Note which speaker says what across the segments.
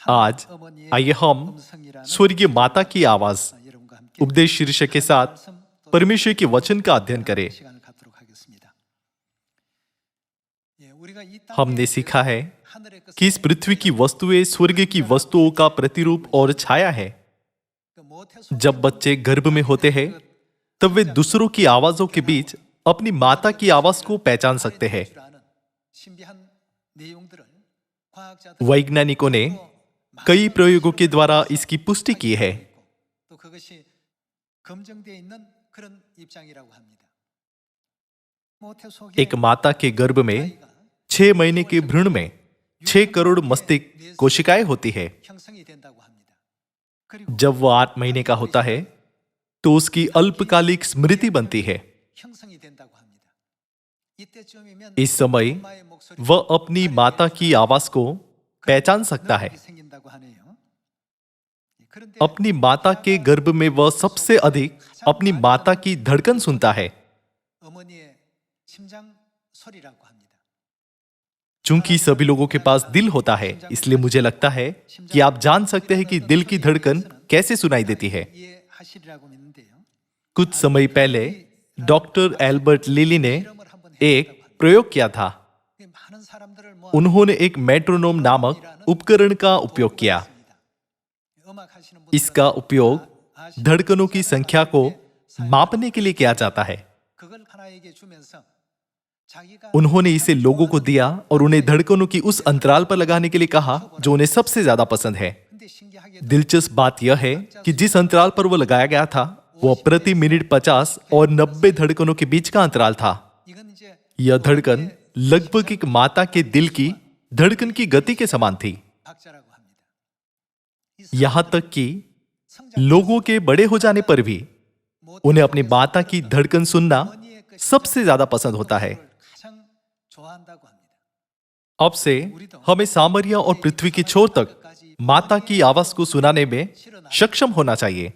Speaker 1: आज आइए हम स्वर्गीय माता की आवाज उपदेश शीर्षक के साथ परमेश्वर के वचन का अध्ययन करें। हमने सीखा है कि इस पृथ्वी की वस्तुएं स्वर्ग की वस्तुओं का प्रतिरूप और छाया है। जब बच्चे गर्भ में होते हैं तब वे दूसरों की आवाजों के बीच अपनी माता की आवाज को पहचान सकते हैं। वैज्ञानिकों ने कई प्रयोगों के द्वारा इसकी पुष्टि की है। एक माता के गर्भ में 6 महीने के भ्रूण में 6 करोड़ मस्तिष्क कोशिकाएं होती है। जब वह 8 महीने का होता है तो उसकी अल्पकालिक स्मृति बनती है। इस समय वह अपनी माता की आवाज को पहचान सकता है। अपनी माता के गर्भ में वह सबसे अधिक अपनी माता की धड़कन सुनता है। चूंकि सभी लोगों के पास दिल होता है, इसलिए मुझे लगता है कि आप जान सकते हैं कि दिल की धड़कन कैसे सुनाई देती है। कुछ समय पहले डॉक्टर एल्बर्ट लिली ने एक प्रयोग किया था। उन्होंने एक मेट्रोनोम नामक उपकरण का उपयोग किया। इसका उपयोग धड़कनों की संख्या को मापने के लिए किया जाता है। उन्होंने इसे लोगों को दिया और उन्हें धड़कनों की उस अंतराल पर लगाने के लिए कहा जो उन्हें सबसे ज्यादा पसंद है। दिलचस्प बात यह है कि जिस अंतराल पर वो लगाया गया था वह प्रति मिनट 50 और 90 धड़कनों के बीच का अंतराल था। यह धड़कन लगभग एक माता के दिल की धड़कन की गति के समान थी। यहां तक कि लोगों के बड़े हो जाने पर भी उन्हें अपनी माता की धड़कन सुनना सबसे ज्यादा पसंद होता है। अब से हमें सामरिया और पृथ्वी के छोर तक माता की आवाज को सुनाने में सक्षम होना चाहिए।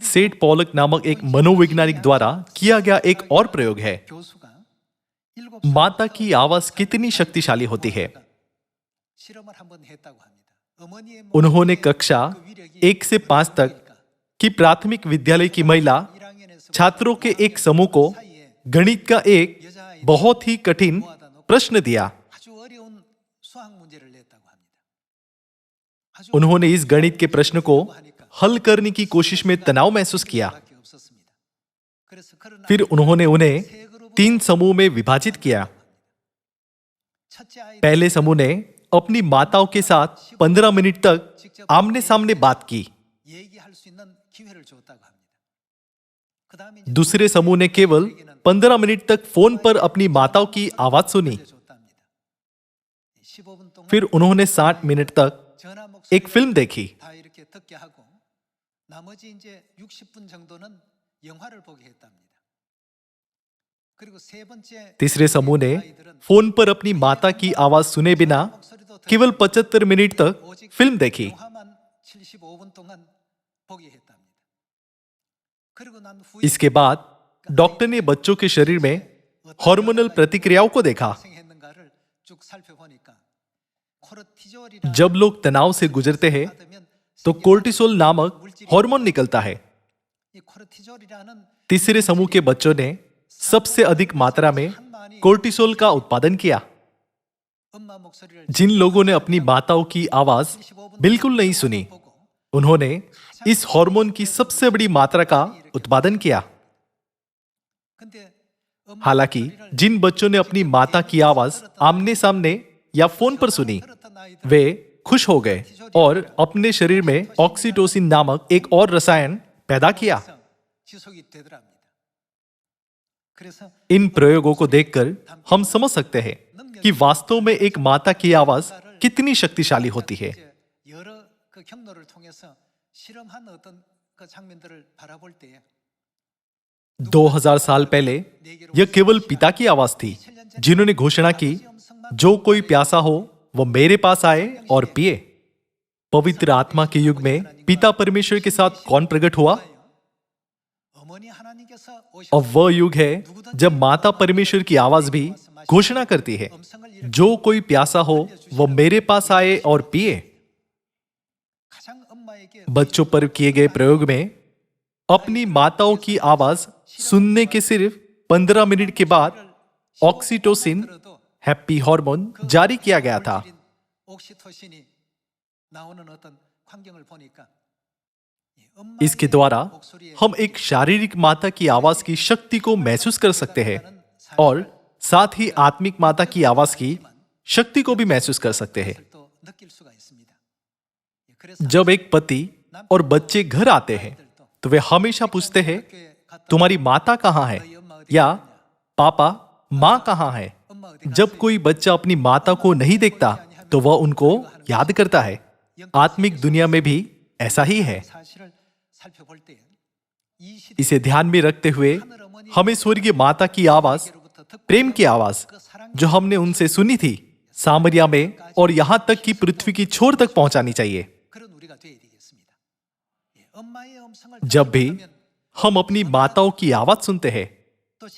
Speaker 1: सेठ पॉलक नामक एक मनोवैज्ञानिक द्वारा किया गया एक और प्रयोग है। माता की आवाज कितनी शक्तिशाली होती है। उन्होंने कक्षा 1 से 5 तक की प्राथमिक विद्यालय की महिला छात्रों के एक समूह को गणित का एक बहुत ही कठिन प्रश्न दिया। उन्होंने इस गणित के प्रश्न को हल करने की कोशिश में तनाव महसूस किया। फिर उन्होंने उन्हें 3 समूह में विभाजित किया। पहले समूह ने अपनी माताओं के साथ 15 मिनट तक आमने सामने बात की। दूसरे समूह ने केवल 15 मिनट तक फोन पर अपनी माताओं की आवाज सुनी। फिर उन्होंने 60 मिनट तक एक फिल्म देखी। तीसरे समूह ने फोन पर अपनी माता की आवाज सुने बिना केवल 75 मिनट तक फिल्म देखी। इसके बाद डॉक्टर ने बच्चों के शरीर में हार्मोनल प्रतिक्रियाओं को देखा। जब लोग तनाव से गुजरते हैं तो कोर्टिसोल नामक हार्मोन निकलता है। तीसरे समूह के बच्चों ने सबसे अधिक मात्रा में कोर्टिसोल का उत्पादन किया। जिन लोगों ने अपनी माताओं की आवाज बिल्कुल नहीं सुनी, उन्होंने इस हार्मोन की सबसे बड़ी मात्रा का उत्पादन किया। हालांकि जिन बच्चों ने अपनी माता की आवाज आमने सामने या फोन पर सुनी, वे खुश हो गए और अपने शरीर में ऑक्सीटोसिन नामक एक और रसायन पैदा किया। इन प्रयोगों को देखकर हम समझ सकते हैं कि वास्तव में एक माता की आवाज कितनी शक्तिशाली होती है। 2000 साल पहले यह केवल पिता की आवाज थी, जिन्होंने घोषणा की, जो कोई प्यासा हो वह मेरे पास आए और पिए। पवित्र आत्मा के युग में पिता परमेश्वर के साथ कौन प्रकट हुआ? अब वह युग है जब माता परमेश्वर की आवाज भी घोषणा करती है, जो कोई प्यासा हो वह मेरे पास आए और पिए। बच्चों पर किए गए प्रयोग में अपनी माताओं की आवाज सुनने के सिर्फ 15 मिनट के बाद ऑक्सीटोसिन, हैप्पी हार्मोन जारी किया गया था। इसके द्वारा हम एक शारीरिक माता की आवाज की शक्ति को महसूस कर सकते हैं और साथ ही आत्मिक माता की आवाज की शक्ति को भी महसूस कर सकते हैं। जब एक पति और बच्चे घर आते हैं तो वे हमेशा पूछते हैं, तुम्हारी माता कहाँ है, या पापा माँ कहाँ है। जब कोई बच्चा अपनी माता को नहीं देखता तो वह उनको याद करता है। आत्मिक दुनिया में भी ऐसा ही है। इसे ध्यान में रखते हुए हमें स्वर्गीय माता की आवाज, प्रेम की आवाज जो हमने उनसे सुनी थी सामरिया में और यहां तक कि पृथ्वी की छोर तक पहुंचानी चाहिए। जब भी हम अपनी माताओं की आवाज सुनते हैं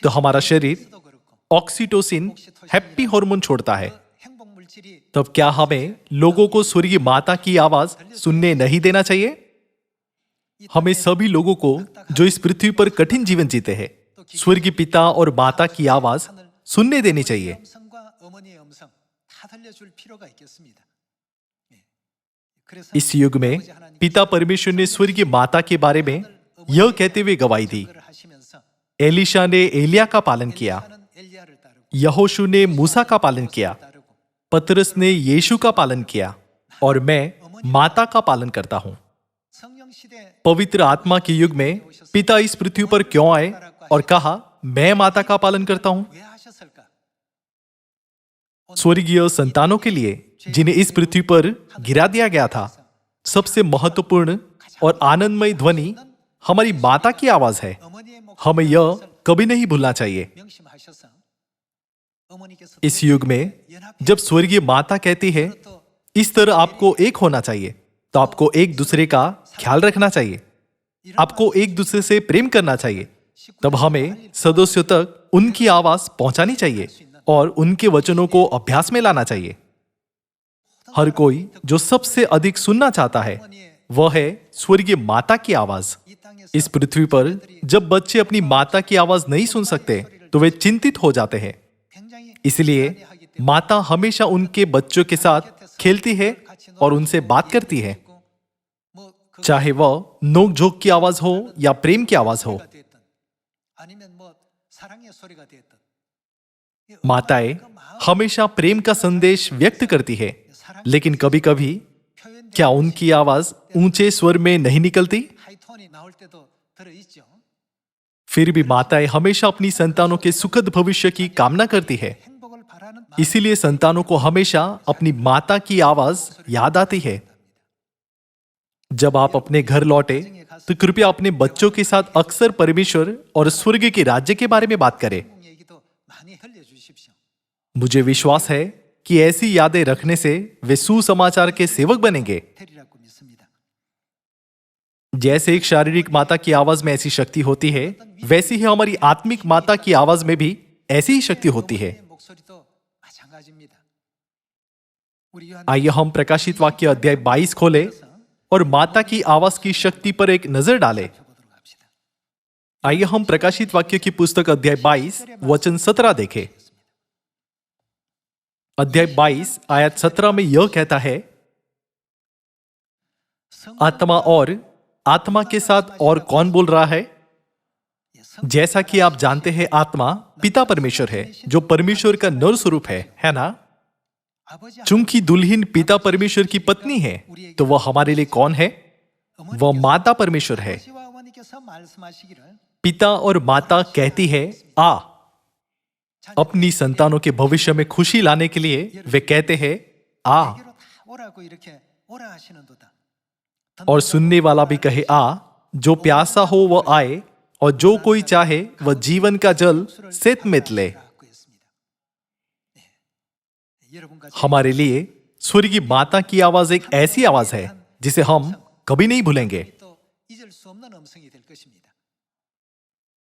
Speaker 1: तो हमारा शरीर ऑक्सीटोसिन, हैप्पी हार्मोन छोड़ता है। तब क्या हमें लोगों को स्वर्गीय माता की आवाज सुनने नहीं देना चाहिए? हमें सभी लोगों को जो इस पृथ्वी पर कठिन जीवन जीते हैं स्वर्गीय पिता और माता की आवाज सुनने देनी चाहिए। इस युग में पिता परमेश्वर ने स्वर्गीय माता के बारे में यह कहते हुए गवाही दी, एलीशा ने एलिया का पालन किया, यहोशू ने मूसा का पालन किया, पतरस ने यीशु का पालन किया और मैं माता का पालन करता हूं। पवित्र आत्मा के युग में पिता इस पृथ्वी पर क्यों आए और कहा, मैं माता का पालन करता हूं? स्वर्गीय संतानों के लिए जिन्हें इस पृथ्वी पर गिरा दिया गया था, सबसे महत्वपूर्ण और आनंदमय ध्वनि हमारी माता की आवाज है। हमें यह कभी नहीं भूलना चाहिए। इस युग में जब स्वर्गीय माता कहती है, इस तरह आपको एक होना चाहिए, तो आपको एक दूसरे का ख्याल रखना चाहिए, आपको एक दूसरे से प्रेम करना चाहिए। तब हमें सदस्यों तक उनकी आवाज पहुंचानी चाहिए और उनके वचनों को अभ्यास में लाना चाहिए। हर कोई जो सबसे अधिक सुनना चाहता है वह है स्वर्गीय माता की आवाज। इस पृथ्वी पर जब बच्चे अपनी माता की आवाज नहीं सुन सकते तो वे चिंतित हो जाते हैं। इसलिए माता हमेशा उनके बच्चों के साथ खेलती है और उनसे बात करती है, चाहे वह नोक झोंक की आवाज हो या प्रेम की आवाज हो। माताएं हमेशा प्रेम का संदेश व्यक्त करती है, लेकिन कभी कभी क्या उनकी आवाज ऊंचे स्वर में नहीं निकलती? फिर भी माताएं हमेशा अपनी संतानों के सुखद भविष्य की कामना करती है। इसीलिए संतानों को हमेशा अपनी माता की आवाज याद आती है। जब आप अपने घर लौटे तो कृपया अपने बच्चों के साथ अक्सर परमेश्वर और स्वर्ग के राज्य के बारे में बात करें। मुझे विश्वास है कि ऐसी यादें रखने से वे सुसमाचार के सेवक बनेंगे। जैसे एक शारीरिक माता की आवाज में ऐसी शक्ति होती है, वैसी ही हमारी आत्मिक माता की आवाज में भी ऐसी ही शक्ति होती है। आइए हम प्रकाशित वाक्य अध्याय 22 खोलें और माता की आवाज की शक्ति पर एक नजर डालें। आइए हम प्रकाशित वाक्य की पुस्तक अध्याय 22 वचन 17 देखें। अध्याय 22 आयत 17 में यह कहता है, आत्मा और आत्मा के साथ और कौन बोल रहा है? जैसा कि आप जानते हैं, आत्मा पिता परमेश्वर है जो परमेश्वर का नर स्वरूप है ना? चूंकि दुल्हन पिता परमेश्वर की पत्नी है तो वह हमारे लिए कौन है? वह माता परमेश्वर है। पिता और माता कहती है आ। अपनी संतानों के भविष्य में खुशी लाने के लिए वे कहते हैं आ, और सुनने वाला भी कहे आ। जो प्यासा हो वह आए और जो कोई चाहे वह जीवन का जल सेत ले। हमारे लिए स्वर्गीय माता की आवाज एक ऐसी आवाज है जिसे हम कभी नहीं भूलेंगे।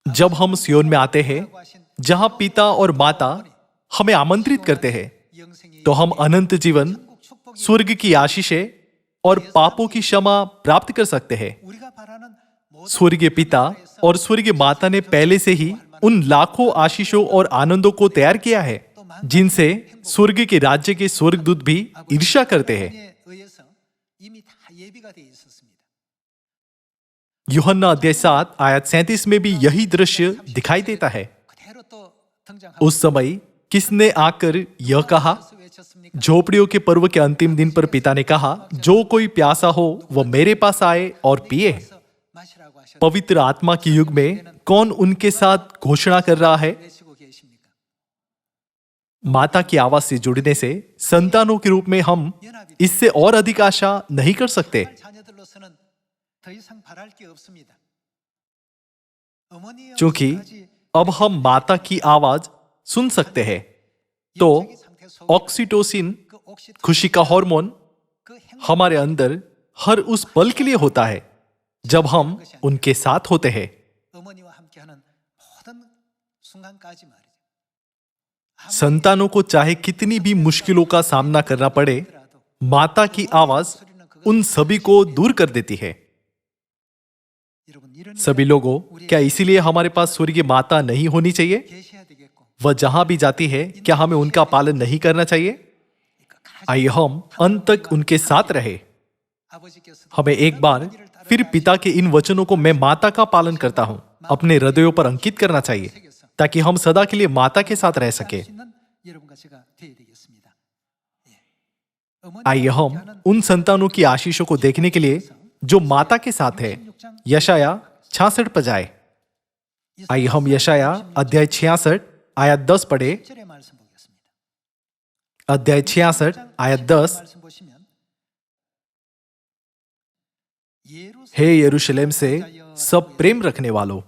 Speaker 1: जब हम सियोन में आते हैं जहां पिता और माता हमें आमंत्रित करते हैं, तो हम अनंत जीवन, स्वर्ग की आशीषें और पापों की क्षमा प्राप्त कर सकते हैं। स्वर्गीय पिता और स्वर्गीय माता ने पहले से ही उन लाखों आशीषों और आनंदों को तैयार किया है, जिनसे स्वर्ग के राज्य के स्वर्गदूत भी ईर्ष्या करते हैं। यूहन्ना अध्याय 7 आयत 37 में भी यही दृश्य दिखाई देता है। उस समय किसने आकर यह कहा? झोपड़ियों के पर्व के अंतिम दिन पर पिता ने कहा, जो कोई प्यासा हो वह मेरे पास आए और पिए। पवित्र आत्मा के युग में कौन उनके साथ घोषणा कर रहा है? माता की आवाज से जुड़ने से संतानों के रूप में हम इससे और अधिक आशा नहीं कर सकते। क्योंकि अब हम माता की आवाज सुन सकते हैं, तो ऑक्सीटोसिन, खुशी का हार्मोन, हमारे अंदर हर उस पल के लिए होता है जब हम उनके साथ होते हैं। संतानों को चाहे कितनी भी मुश्किलों का सामना करना पड़े, माता की आवाज उन सभी को दूर कर देती है। सभी लोगों, क्या इसीलिए हमारे पास स्वर्गीय माता नहीं होनी चाहिए? वह जहां भी जाती है, क्या हमें उनका पालन नहीं करना चाहिए? आइए हम अंत तक उनके साथ रहे। हमें एक बार फिर पिता के इन वचनों को मैं माता का पालन करता हूं अपने हृदयों पर अंकित करना चाहिए, ताकि हम सदा के लिए माता के साथ रह सके। आइए हम उन संतानों की आशीषों को देखने के लिए जो माता के साथ है, यशाया 66 पर जाए। आइए हम यशाया अध्याय 66 आयत 10 पढ़े। अध्याय 66 आयत 10। हे यरूशलेम से सब प्रेम रखने वालों।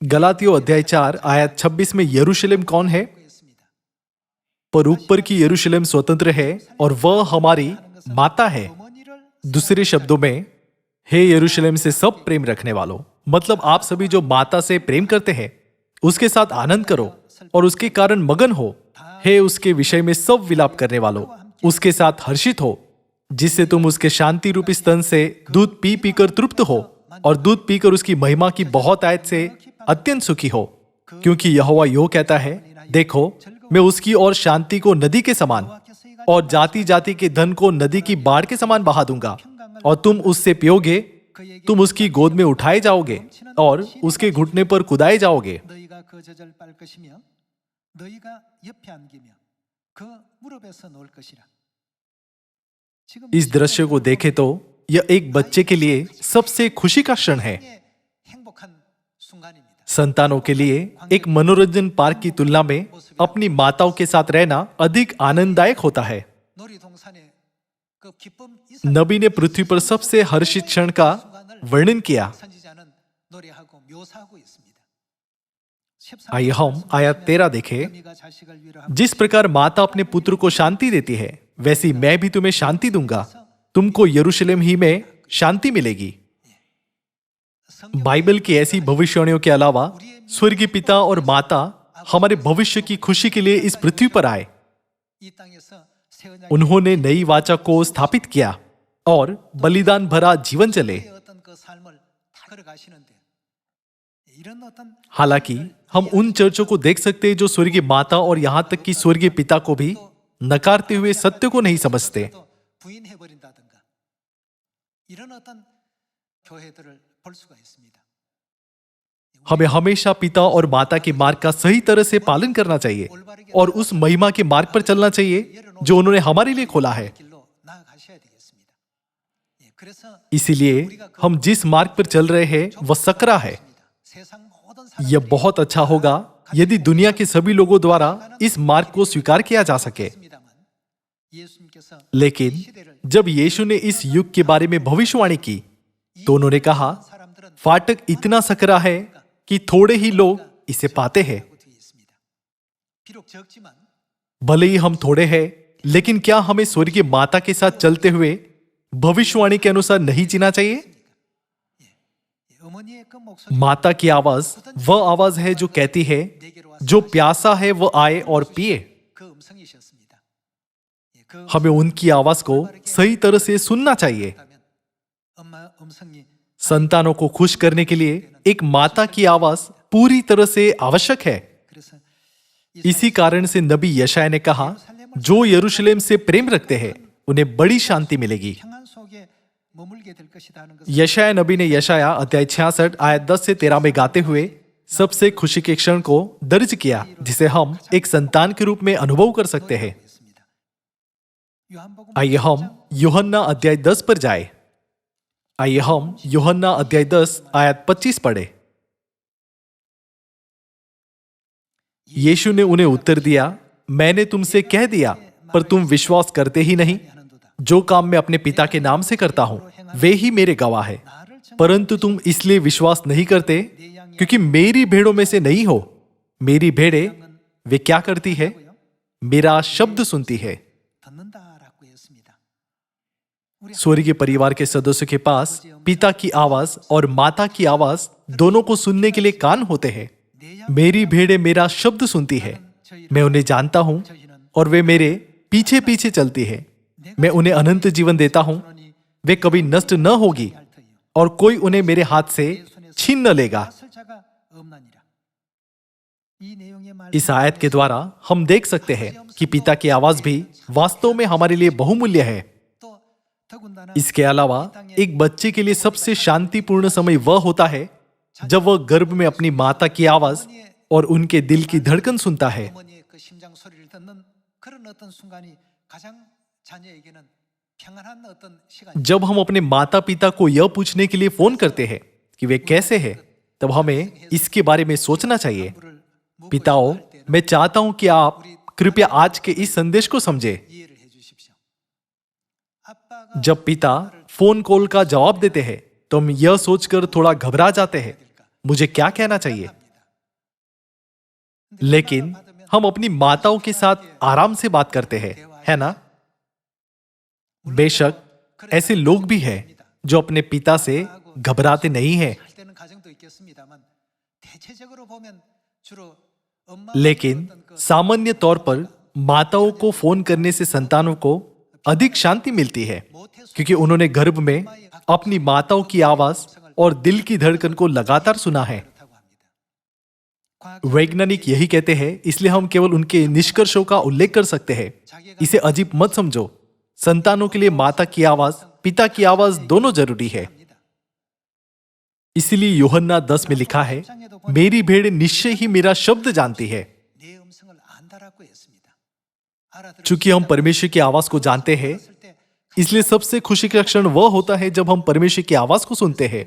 Speaker 1: गलातियों अध्याय 4 आयत 26 में यरूशलेम कौन है? पर ऊपर की यरूशलेम स्वतंत्र है और वह हमारी माता है। दूसरे शब्दों में, हे यरूशलेम से सब प्रेम रखने वालों, मतलब आप सभी जो माता से प्रेम करते हैं, उसके साथ आनंद करो और उसके कारण मगन हो। हे उसके विषय में सब विलाप करने वालों, उसके साथ हर्षित हो, जिससे तुम उसके शांति रूपी स्तन से दूध पी पीकर तृप्त हो और दूध पीकर उसकी महिमा की बहुत आयत से अत्यंत सुखी हो। क्योंकि यहोवा यो कहता है, देखो मैं उसकी और शांति को नदी के समान और जाति जाति के धन को नदी की बाढ़ के समान बहा दूंगा, और तुम उससे पियोगे, तुम उसकी गोद में उठाए जाओगे और उसके घुटने पर कुदाए जाओगे। इस दृश्य को देखें तो यह एक बच्चे के लिए सबसे खुशी का क्षण है। संतानों के लिए एक मनोरंजन पार्क की तुलना में अपनी माताओं के साथ रहना अधिक आनंददायक होता है। नबी ने पृथ्वी पर सबसे हर्षित क्षण का वर्णन किया। आइए हम आयत 13 देखें। जिस प्रकार माता अपने पुत्र को शांति देती है, वैसी मैं भी तुम्हें शांति दूंगा। तुमको यरूशलेम ही में शांति मिलेगी। बाइबल की ऐसी भविष्यवाणियों के अलावा स्वर्गीय पिता और माता हमारे भविष्य की खुशी के लिए इस पृथ्वी पर आए। उन्होंने नई वाचा को स्थापित किया और बलिदान भरा जीवन चले। हालांकि हम उन चर्चों को देख सकते हैं जो स्वर्गीय माता और यहां तक कि स्वर्गीय पिता को भी नकारते हुए सत्य को नहीं समझते। हमें हमेशा पिता और माता के मार्ग का सही तरह से पालन करना चाहिए और उस महिमा के मार्ग पर चलना चाहिए जो उन्होंने हमारे लिए खोला है। इसीलिए हम जिस मार्ग पर चल रहे हैं वह सकरा है। यह बहुत अच्छा होगा यदि दुनिया के सभी लोगों द्वारा इस मार्ग को स्वीकार किया जा सके। लेकिन जब यीशु ने इस युग के बारे में भविष्यवाणी की, तो उन्होंने कहा, फाटक इतना सकरा है कि थोड़े ही लोग इसे पाते हैं। भले ही हम थोड़े हैं, लेकिन क्या हमें स्वर्गीय माता के साथ चलते हुए भविष्यवाणी के अनुसार नहीं जीना चाहिए? माता की आवाज वह आवाज है जो कहती है, जो प्यासा है वह आए और पिए। हमें उनकी आवाज को सही तरह से सुनना चाहिए। संतानों को खुश करने के लिए एक माता की आवाज पूरी तरह से आवश्यक है। इसी कारण से नबी यशायाह ने कहा, जो यरूशलेम से प्रेम रखते हैं उन्हें बड़ी शांति मिलेगी। यशायाह नबी ने यशायाह अध्याय 66 आयत 10 से 13 में गाते हुए सबसे खुशी के क्षण को दर्ज किया, जिसे हम एक संतान के रूप में अनुभव कर सकते हैं। आइए हम यूहन्ना अध्याय 10 पर जाए। आइए हम यूहन्ना अध्याय 10 आयत 25 पढ़े। यीशु ने उन्हें उत्तर दिया, मैंने तुमसे कह दिया, पर तुम विश्वास करते ही नहीं। जो काम मैं अपने पिता के नाम से करता हूं वे ही मेरे गवाह है, परंतु तुम इसलिए विश्वास नहीं करते क्योंकि मेरी भेड़ों में से नहीं हो। मेरी भेड़ें वे क्या करती है? मेरा शब्द सुनती है। स्वर्गीय परिवार के सदस्यों के पास पिता की आवाज और माता की आवाज दोनों को सुनने के लिए कान होते हैं। मेरी भेड़ें मेरा शब्द सुनती है, मैं उन्हें जानता हूं और वे मेरे पीछे पीछे चलती है। मैं उन्हें अनंत जीवन देता हूं, वे कभी नष्ट न होगी और कोई उन्हें मेरे हाथ से छीन न लेगा। इस आयत के द्वारा हम देख सकते हैं कि पिता की आवाज भी वास्तव में हमारे लिए बहुमूल्य है। इसके अलावा एक बच्चे के लिए सबसे शांतिपूर्ण समय वह होता है जब वह गर्भ में अपनी माता की आवाज और उनके दिल की धड़कन सुनता है। जब हम अपने माता पिता को यह पूछने के लिए फोन करते हैं कि वे कैसे हैं, तब हमें इसके बारे में सोचना चाहिए। पिताओं, मैं चाहता हूं कि आप कृपया आज के इस संदेश को समझें। जब पिता फोन कॉल का जवाब देते हैं तो हम यह सोचकर थोड़ा घबरा जाते हैं, मुझे क्या कहना चाहिए। लेकिन हम अपनी माताओं के साथ आराम से बात करते हैं, है ना? बेशक ऐसे लोग भी हैं जो अपने पिता से घबराते नहीं हैं, लेकिन सामान्य तौर पर माताओं को फोन करने से संतानों को अधिक शांति मिलती है, क्योंकि उन्होंने गर्भ में अपनी माताओं की आवाज और दिल की धड़कन को लगातार सुना है। वैज्ञानिक यही कहते हैं, इसलिए हम केवल उनके निष्कर्षों का उल्लेख कर सकते हैं। इसे अजीब मत समझो। संतानों के लिए माता की आवाज, पिता की आवाज दोनों जरूरी है। इसलिए यूहन्ना 10 में लिखा है, मेरी भेड़ निश्चय ही मेरा शब्द जानती है। चूंकि हम परमेश्वर की आवाज को जानते हैं, इसलिए सबसे खुशी का क्षण वह होता है जब हम परमेश्वर की आवाज को सुनते हैं।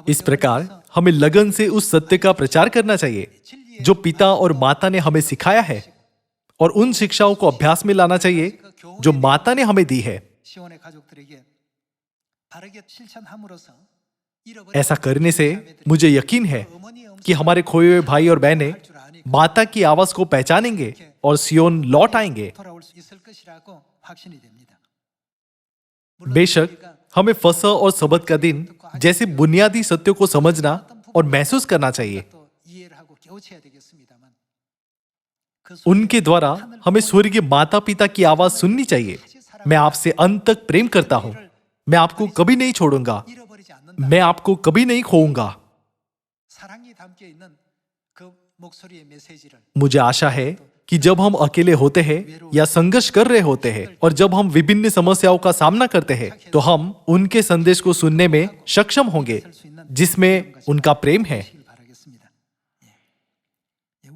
Speaker 1: इस प्रकार हमें लगन से उस सत्य का प्रचार करना चाहिए जो पिता और माता ने हमें सिखाया है, और उन शिक्षाओं को अभ्यास में लाना चाहिए जो माता ने हमें दी है। ऐसा करने से मुझे यकीन है कि हमारे खोए हुए भाई और बहनें माता की आवाज को पहचानेंगे और सियोन लौट आएंगे। बेशक हमें फसह और सबत का दिन जैसे बुनियादी सत्यों को समझना और महसूस करना चाहिए। उनके द्वारा हमें स्वर्गीय माता पिता की आवाज सुननी चाहिए। मैं आपसे अंत तक प्रेम करता हूं, मैं आपको कभी नहीं छोड़ूंगा, मैं आपको कभी नहीं खोऊंगा। मुझे आशा है कि जब हम अकेले होते हैं या संघर्ष कर रहे होते हैं और जब हम विभिन्न समस्याओं का सामना करते हैं, तो हम उनके संदेश को सुनने में सक्षम होंगे जिसमें उनका प्रेम है।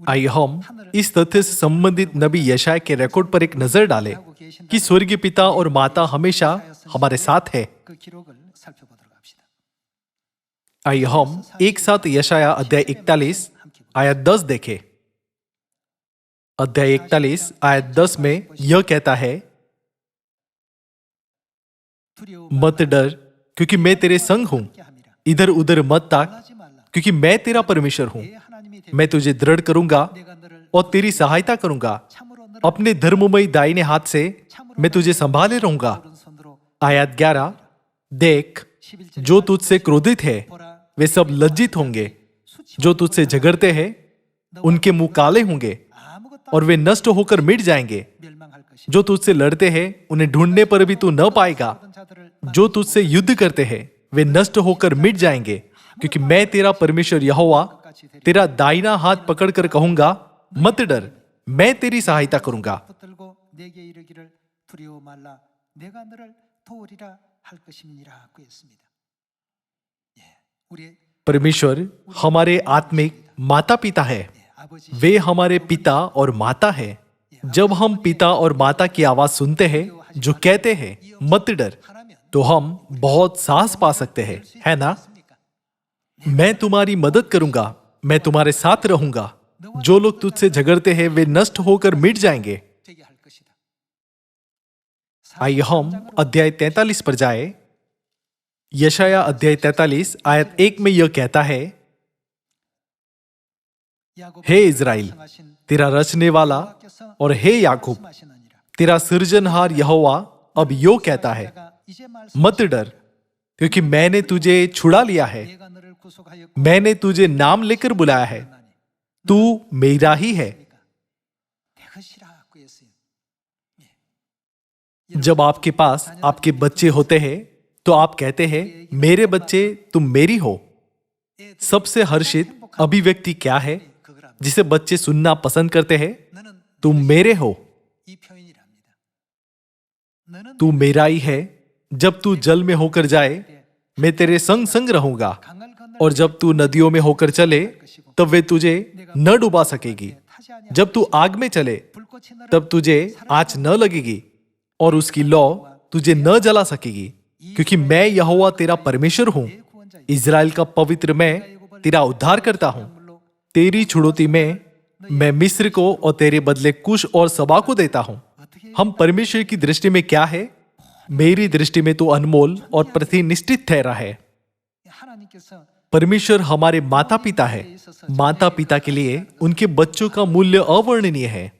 Speaker 1: आइए हम इस तथ्य से संबंधित नबी यशायाह के रिकॉर्ड पर एक नजर डालें कि स्वर्गीय पिता और माता हमेशा हमारे साथ है। आइए हम एक साथ यशायाह अध्याय 41 आयत 10 देखें। अध्याय 41 आयत 10 में यह कहता है, मत डर क्योंकि मैं तेरे संग हूं, इधर उधर मत ताक क्योंकि मैं तेरा परमेश्वर हूं। मैं तुझे दृढ़ करूंगा और तेरी सहायता करूंगा, अपने धर्ममय दाहिने हाथ से मैं तुझे संभाले रहूंगा। आयत 11, देख जो तुझसे क्रोधित है वे सब लज्जित होंगे। जो तुझसे झगड़ते हैं उनके मुंह काले होंगे और वे नष्ट होकर मिट जाएंगे। जो तुझसे लड़ते हैं उन्हें ढूंढने पर भी तू न पाएगा। जो तुझसे युद्ध करते हैं वे नष्ट होकर मिट जाएंगे, क्योंकि मैं तेरा परमेश्वर यहोवा तेरा दाहिना हाथ पकड़कर कहूंगा, मत डर, मैं तेरी सहायता करूंगा। परमेश्वर हमारे आत्मिक माता पिता है। वे हमारे पिता और माता है। जब हम पिता और माता की आवाज सुनते हैं जो कहते हैं मत डर, तो हम बहुत साहस पा सकते हैं, है ना? मैं तुम्हारी मदद करूंगा, मैं तुम्हारे साथ रहूंगा। जो लोग तुझसे झगड़ते हैं वे नष्ट होकर मिट जाएंगे। आइए हम अध्याय 43 पर जाए। यशाया अध्याय 43 आयत 1 में यह कहता है, हे इज़राइल, तेरा रचने वाला और हे याकूब, तेरा सृजनहार यहोवा अब यो कहता है, मत डर, क्योंकि मैंने तुझे छुड़ा लिया है। मैंने तुझे नाम लेकर बुलाया है, तू मेरा ही है। जब आपके पास आपके बच्चे होते हैं तो आप कहते हैं, मेरे बच्चे तुम मेरी हो। सबसे हर्षित अभिव्यक्ति क्या है जिसे बच्चे सुनना पसंद करते हैं? तुम मेरे हो, तू मेरा ही है। जब तू जल में होकर जाए मैं तेरे संग संग रहूंगा, और जब तू नदियों में होकर चले तब वे तुझे न डुबा सकेगी। जब तू आग में चले तब तुझे आँच न लगेगी और उसकी लौ तुझे न जला सकेगी, क्योंकि मैं यहोवा तेरा परमेश्वर हूं, इज़राइल का पवित्र मैं तेरा उद्धार करता हूं। तेरी छुड़ौती में मैं मिस्र को और तेरे बदले कुश और सबा को देता हूं। हम परमेश्वर की दृष्टि में क्या है? मेरी दृष्टि में तो अनमोल और प्रतिनिष्ठित ठहरा है। परमेश्वर हमारे माता पिता है। माता पिता के लिए उनके बच्चों का मूल्य अवर्णनीय है।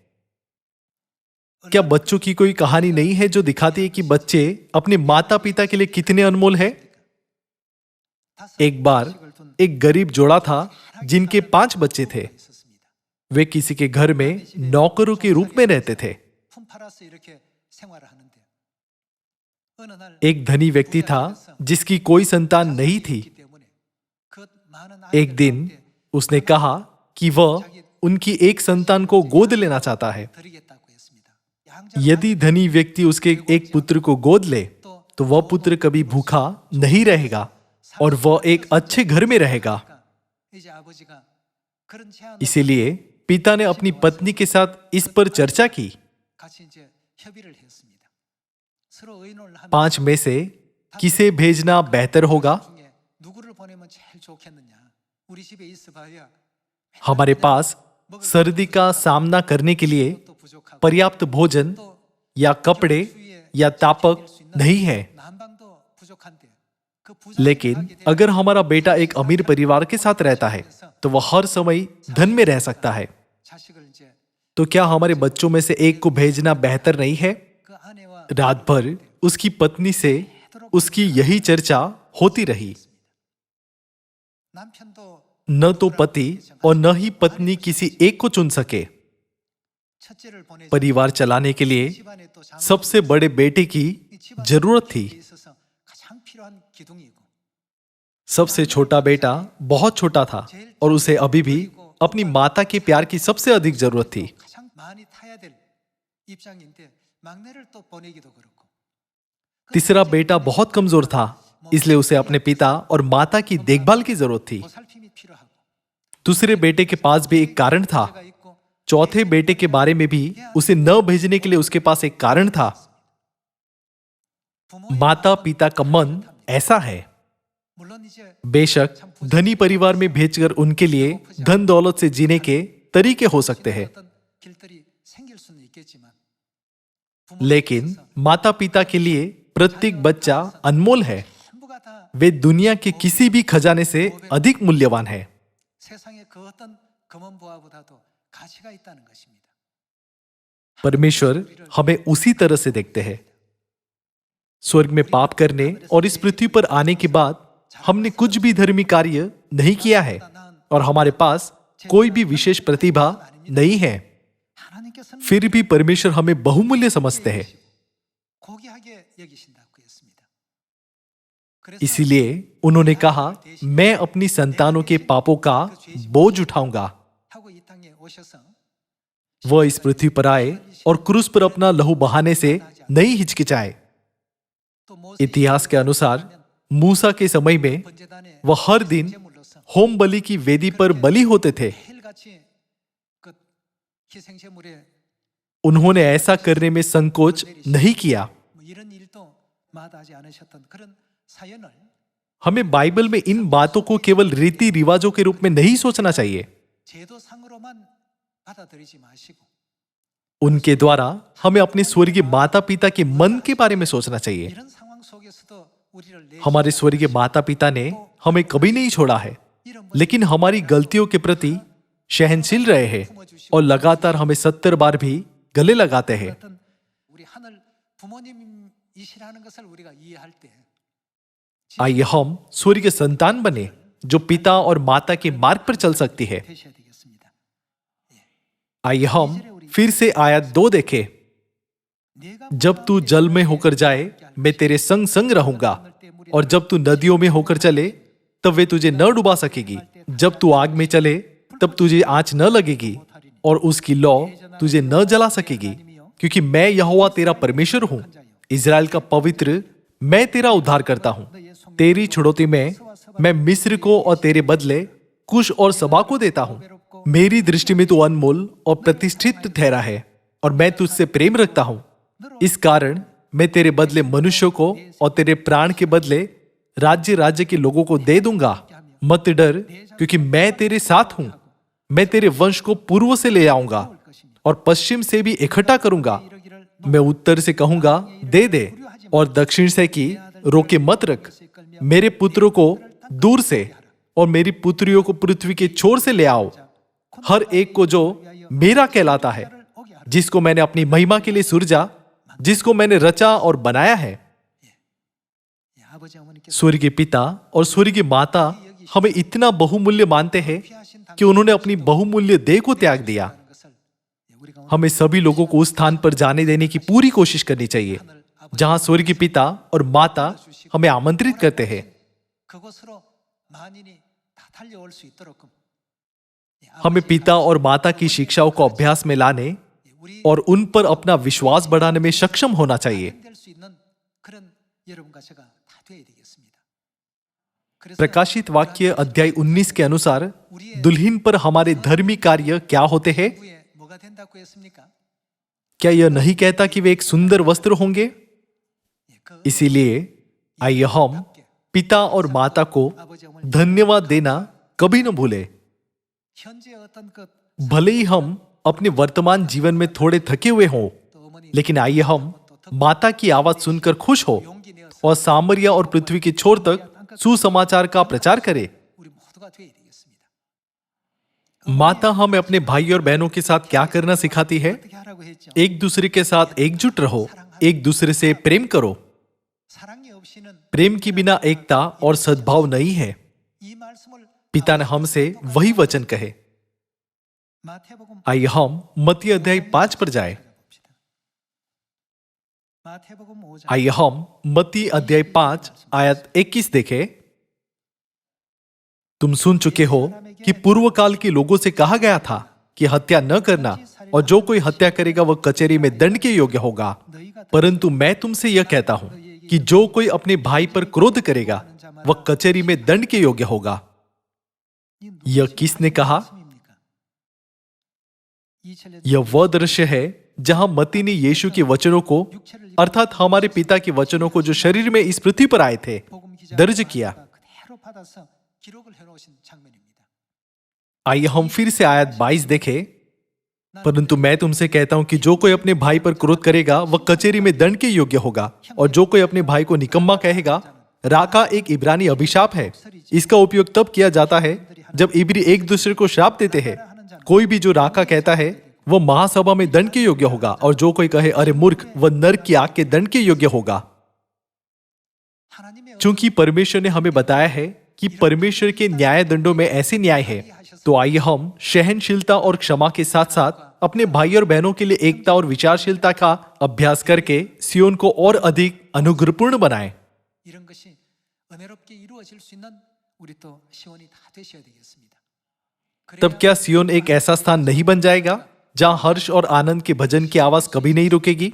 Speaker 1: क्या बच्चों की कोई कहानी नहीं है जो दिखाती है कि बच्चे अपने माता पिता के लिए कितने अनमोल हैं? एक बार एक गरीब जोड़ा था जिनके 5 बच्चे थे। वे किसी के घर में नौकरों के रूप में रहते थे। एक धनी व्यक्ति था जिसकी कोई संतान नहीं थी। एक दिन उसने कहा कि वह उनकी एक संतान को गोद लेना चाहता है। यदि धनी व्यक्ति उसके एक पुत्र को गोद ले तो वह पुत्र कभी भूखा नहीं रहेगा और वह एक अच्छे घर में रहेगा। इसीलिए पिता ने अपनी पत्नी के साथ इस पर चर्चा की। 5 में से किसे भेजना बेहतर होगा? हमारे पास सर्दी का सामना करने के लिए पर्याप्त भोजन या कपड़े या तापक नहीं है, लेकिन अगर हमारा बेटा एक अमीर परिवार के साथ रहता है तो वह हर समय धन में रह सकता है। तो क्या हमारे बच्चों में से एक को भेजना बेहतर नहीं है? रात भर उसकी पत्नी से उसकी यही चर्चा होती रही। न तो पति और न ही पत्नी किसी एक को चुन सके। परिवार चलाने के लिए सबसे बड़े बेटे की जरूरत थी। सबसे छोटा बेटा बहुत छोटा था और उसे अभी भी अपनी माता के प्यार की सबसे अधिक जरूरत थी। तीसरा बेटा बहुत कमजोर था, इसलिए उसे अपने पिता और माता की देखभाल की जरूरत थी। दूसरे बेटे के पास भी एक कारण था। चौथे बेटे के बारे में भी उसे न भेजने के लिए उसके पास एक कारण था। माता पिता का मन ऐसा है। बेशक धनी परिवार में भेजकर उनके लिए धन दौलत से जीने के तरीके हो सकते हैं, लेकिन माता पिता के लिए प्रत्येक बच्चा अनमोल है। वे दुनिया के किसी भी खजाने से अधिक मूल्यवान है। परमेश्वर हमें उसी तरह से देखते हैं। स्वर्ग में पाप करने और इस पृथ्वी पर आने के बाद हमने कुछ भी धर्मी कार्य नहीं किया है और हमारे पास कोई भी विशेष प्रतिभा नहीं है, फिर भी परमेश्वर हमें बहुमूल्य समझते हैं। इसीलिए उन्होंने कहा, मैं अपनी संतानों के पापों का बोझ उठाऊंगा। वह इस पृथ्वी पर आए और क्रूस पर अपना लहू बहाने से नहीं हिचकिचाए। इतिहास के अनुसार मूसा के समय में वह हर दिन होम बलि की वेदी पर बलि होते थे। उन्होंने ऐसा करने में संकोच नहीं किया। हमें बाइबल में इन बातों को केवल रीति रिवाजों के रूप में नहीं सोचना चाहिए। उनके द्वारा हमें अपने स्वर्गीय माता पिता के मन के बारे में सोचना चाहिए। हमारे स्वर्गीय माता पिता ने हमें कभी नहीं छोड़ा है, लेकिन हमारी गलतियों के प्रति सहनशील रहे हैं और लगातार हमें 70 बार भी गले लगाते हैं। आइए हम स्वर्गीय संतान बने जो पिता और माता के मार्ग पर चल सकती है। आइए हम फिर से आयत 2 देखें। जब तू जल में होकर जाए, मैं तेरे संग संग रहूंगा, और जब तू नदियों में होकर चले, तब वे तुझे न डुबा सकेगी। जब तू आग में चले, तब तुझे आंच न लगेगी, और उसकी लौ तुझे न जला सकेगी, क्योंकि मैं यहोवा तेरा परमेश्वर हूं, इजराइल का पवित्र, मैं तेरा उद्धार करता हूं। तेरी छुड़ौती में मैं मिस्र को और तेरे बदले कुश और सबा को देता हूं। मेरी दृष्टि में तू अनमोल और प्रतिष्ठित ठहरा है, और मैं तुझसे प्रेम रखता हूं। इस कारण मैं तेरे बदले मनुष्यों को और तेरे प्राण के बदले राज्य राज्य के लोगों को दे दूंगा। मत डर, क्योंकि मैं तेरे साथ हूं। मैं तेरे वंश को पूर्व से ले आऊंगा और पश्चिम से भी इकट्ठा करूंगा। मैं उत्तर से कहूंगा, दे दे, और दक्षिण से कि रोके मत रख। मेरे पुत्रों को दूर से और मेरी पुत्रियों को पृथ्वी के छोर से ले आओ, हर एक को जो मेरा कहलाता है, जिसको मैंने अपनी महिमा के लिए सुरजा, जिसको मैंने रचा और बनाया है। स्वर्गीय पिता और स्वर्गीय माता हमें इतना बहुमूल्य मानते हैं कि उन्होंने अपनी बहुमूल्य देह को त्याग दिया। हमें सभी लोगों को उस स्थान पर जाने देने की पूरी कोशिश करनी चाहिए जहां स्वर्गीय पिता और माता हमें आमंत्रित करते हैं। हमें पिता और माता की शिक्षाओं को अभ्यास में लाने और उन पर अपना विश्वास बढ़ाने में सक्षम होना चाहिए। प्रकाशित वाक्य अध्याय 19 के अनुसार दुल्हन पर हमारे धर्मी कार्य क्या होते हैं? क्या यह नहीं कहता कि वे एक सुंदर वस्त्र होंगे? इसीलिए आइए हम पिता और माता को धन्यवाद देना कभी न भूले। भले ही हम अपने वर्तमान जीवन में थोड़े थके हुए हों, लेकिन आइए हम माता की आवाज सुनकर खुश हो और सामरिया और पृथ्वी के छोर तक सुसमाचार का प्रचार करें। माता हमें अपने भाई और बहनों के साथ क्या करना सिखाती है? एक दूसरे के साथ एकजुट रहो, एक दूसरे से प्रेम करो। प्रेम के बिना एकता और सद्भाव नहीं है। पिता ने हमसे वही वचन कहे। आइए हम मत्ती अध्याय 5 पर जाएं। आइए हम मत्ती अध्याय 5 आयत 21 देखें। तुम सुन चुके हो कि पूर्व काल के लोगों से कहा गया था कि हत्या न करना, और जो कोई हत्या करेगा वह कचहरी में दंड के योग्य होगा। परंतु मैं तुमसे यह कहता हूं कि जो कोई अपने भाई पर क्रोध करेगा वह कचहरी में दंड के योग्य होगा। यह किसने कहा? यह वह दृश्य है जहां मत्ती ने यीशु के वचनों को, अर्थात हमारे पिता के वचनों को जो शरीर में इस पृथ्वी पर आए थे, दर्ज किया। आइए हम फिर से आयत 22 देखें। परंतु मैं तुमसे कहता हूं कि जो कोई अपने भाई पर क्रोध करेगा वह कचहरी में दंड के योग्य होगा, और जो कोई अपने भाई को निकम्मा कहेगा। राका एक इब्रानी अभिशाप है। इसका उपयोग तब किया जाता है जब इब्री एक दूसरे को श्राप देते हैं। कोई भी जो राका कहता है वह महासभा में दंड के योग्य होगा, और जो कोई कहे अरे मूर्ख, वह नरक की आग के दंड के योग्य होगा। चूंकि परमेश्वर ने हमें बताया है कि परमेश्वर के न्याय दंडों में ऐसे न्याय है, तो आइए हम सहनशीलता और क्षमा के साथ साथ अपने भाई और बहनों के लिए एकता और विचारशीलता का अभ्यास करके सियोन को और अधिक अनुग्रहपूर्ण बनाएं।
Speaker 2: 이런 것이 은혜롭게 이루어질 수 있는 우리 또 시온이 다 되셔야 되겠습니다.
Speaker 1: तब क्या सियोन एक ऐसा स्थान नहीं बन जाएगा जहां हर्ष और आनंद के भजन की आवाज कभी नहीं रुकेगी?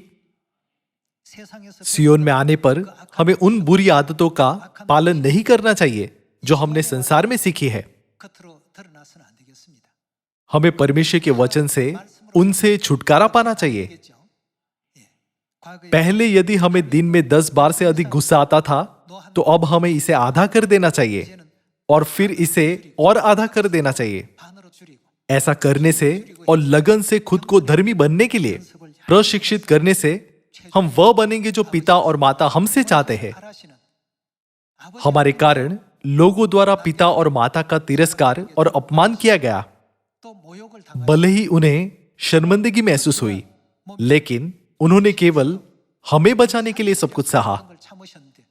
Speaker 2: 세상에서
Speaker 1: सियोन में आने पर हमें उन बुरी आदतों का पालन नहीं करना चाहिए जो हमने संसार में सीखी है।
Speaker 2: 겉으로 드러나서는 안 되겠습니다.
Speaker 1: हमें परमेश्वर के वचन से उनसे छुटकारा पाना चाहिए।
Speaker 2: 되겠죠? 예. 과거에
Speaker 1: पहले यदि हमें दिन में 10 बार से अधिक गुस्सा आता था, तो अब हमें इसे आधा कर देना चाहिए और फिर इसे और आधा कर देना चाहिए।
Speaker 2: 반으로 줄이고
Speaker 1: ऐसा करने से और लगन से खुद को धर्मी बनने के लिए प्रशिक्षित करने से हम वह बनेंगे जो पिता और माता हमसे चाहते हैं।
Speaker 2: 바라시는 아버지
Speaker 1: हमारे कारण लोगों द्वारा पिता और माता का तिरस्कार और अपमान किया गया।
Speaker 2: 또 모욕을 당한
Speaker 1: भले ही उन्हें शर्मिंदगी महसूस हुई, लेकिन उन्होंने केवल हमें बचाने के लिए सब कुछ सहा।
Speaker 2: 걸 참으셨는데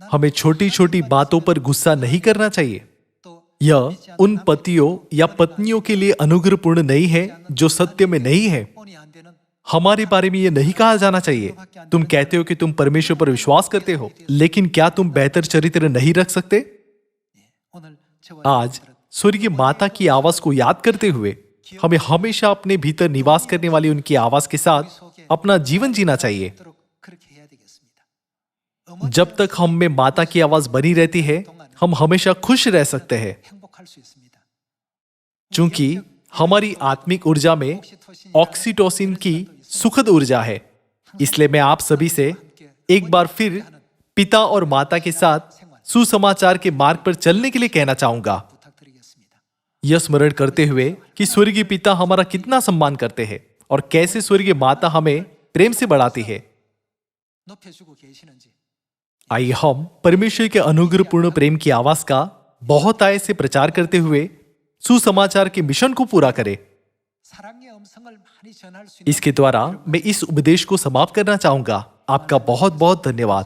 Speaker 1: हमें छोटी छोटी बातों पर गुस्सा नहीं करना चाहिए।
Speaker 2: 또
Speaker 1: यह उन पतियों या पत्नियों के लिए अनुग्रहपूर्ण नहीं है जो सत्य में नहीं है।
Speaker 2: 본이 안 되는
Speaker 1: हमारे बारे में यह नहीं कहा जाना चाहिए, तुम कहते हो कि तुम परमेश्वर पर विश्वास करते हो, लेकिन क्या तुम बेहतर चरित्र नहीं रख सकते?
Speaker 2: 오늘 저와
Speaker 1: आज स्वर्गीय माता की आवाज को याद करते हुए हमें हमेशा अपने भीतर निवास करने वाली उनकी आवाज के साथ अपना जीवन जीना चाहिए।
Speaker 2: 여러분들은 그렇게 해야 되겠습니다.
Speaker 1: जब तक हम में माता की आवाज बनी रहती है, हम हमेशा खुश रह सकते हैं,
Speaker 2: 행복할 수 있습니다.
Speaker 1: क्योंकि हमारी आत्मिक ऊर्जा में ऑक्सीटोसिन की सुखद ऊर्जा है। इसलिए मैं आप सभी से एक बार फिर पिता और माता के साथ सुसमाचार के मार्ग पर चलने के लिए कहना चाहूंगा।
Speaker 2: 부탁드리겠습니다.
Speaker 1: यह स्मरण करते हुए कि स्वर्गीय पिता हमारा कितना सम्मान करते हैं और कैसे स्वर्गीय माता हमें प्रेम से बढ़ाती है।
Speaker 2: 높여주고 계시는지
Speaker 1: आइए हम परमेश्वर के अनुग्रहपूर्ण प्रेम की आवाज का बहुत आय से प्रचार करते हुए सुसमाचार के मिशन को पूरा करें।
Speaker 2: 사랑의 음성을 많이 전할 수 있는
Speaker 1: इसके द्वारा मैं इस उपदेश को समाप्त करना चाहूंगा। आपका बहुत बहुत धन्यवाद।